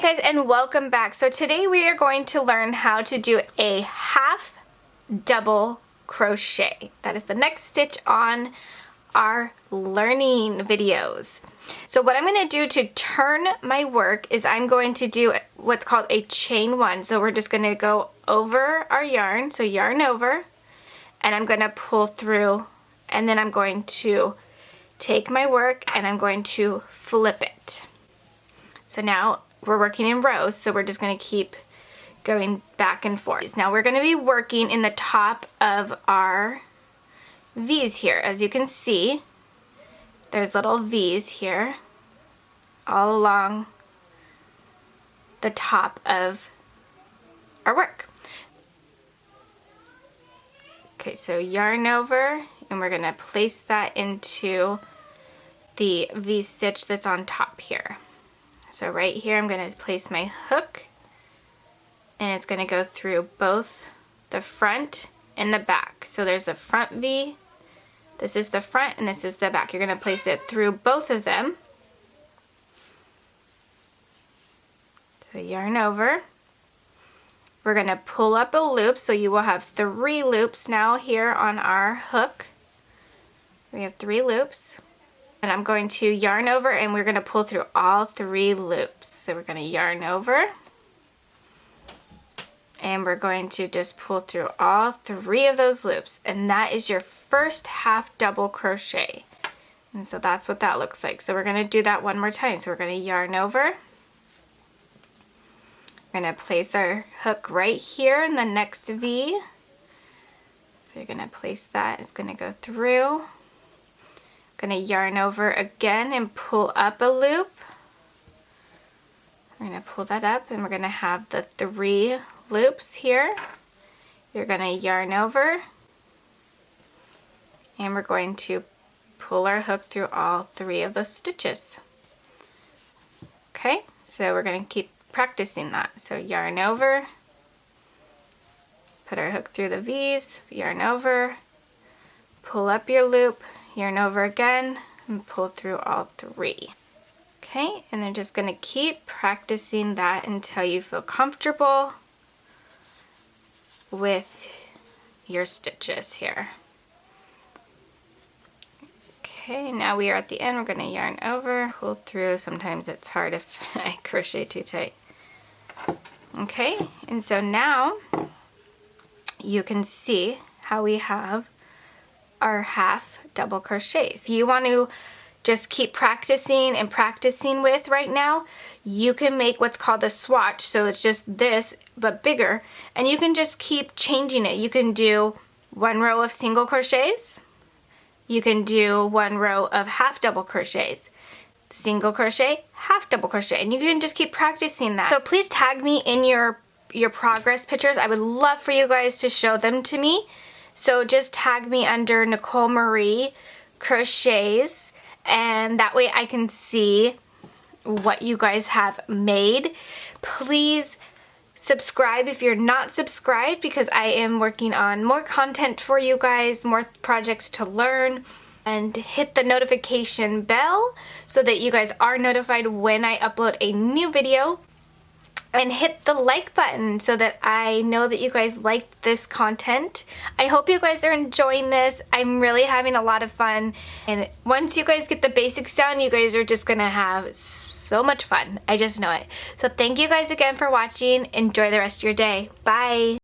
guys, and welcome back. So today we are going to learn how to do a half double crochet. That is the next stitch on our learning videos. So what I'm going to do to turn my work is I'm going to do what's called a chain one. So we're just going to go over our yarn, so yarn over, and I'm going to pull through, and then I'm going to take my work and I'm going to flip it. So now we're working in rows, so we're just going to keep going back and forth. Now we're going to be working in the top of our V's here. As you can see, there's little V's here all along the top of our work. Okay, so yarn over, and we're going to place that into the V stitch that's on top here. So right here I'm going to place my hook, and it's going to go through both the front and the back. So there's the front V, this is the front, and this is the back. You're going to place it through both of them. So yarn over. We're going to pull up a loop, so you will have 3 loops now here on our hook. We have 3 loops. And I'm going to yarn over, and we're going to pull through all 3 loops. So we're going to yarn over, and we're going to just pull through all 3 of those loops, and that is your first half double crochet. And so that's what that looks like. So we're going to do that one more time. So we're going to yarn over. We're going to place our hook right here in the next V. So you're going to place that. It's going to go through. Going to yarn over again and pull up a loop. We're going to pull that up, and we're going to have the 3 loops here. You're going to yarn over, and we're going to pull our hook through all 3 of those stitches. Okay, so we're going to keep practicing that. So yarn over, put our hook through the V's, yarn over, pull up your loop, yarn over again, and pull through all 3. Okay, and then just going to keep practicing that until you feel comfortable with your stitches here. Okay, now we are at the end. We're going to yarn over, pull through. Sometimes it's hard if I crochet too tight. Okay, and so now you can see how we have our half double crochets. You want to just keep practicing and practicing with right now. You can make what's called a swatch, so it's just this but bigger, and you can just keep changing it. You can do 1 row of single crochets, you can do 1 row of half double crochets, single crochet, half double crochet, and you can just keep practicing that. So please tag me in your progress pictures. I would love for you guys to show them to me. So just tag me under nicolemariecrochets, and that way I can see what you guys have made. Please subscribe if you're not subscribed, because I am working on more content for you guys, more projects to learn, and hit the notification bell so that you guys are notified when I upload a new video. And hit the like button so that I know that you guys liked this content. I hope you guys are enjoying this. I'm really having a lot of fun. And once you guys get the basics down, you guys are just gonna have so much fun. I just know it. So thank you guys again for watching. Enjoy the rest of your day. Bye.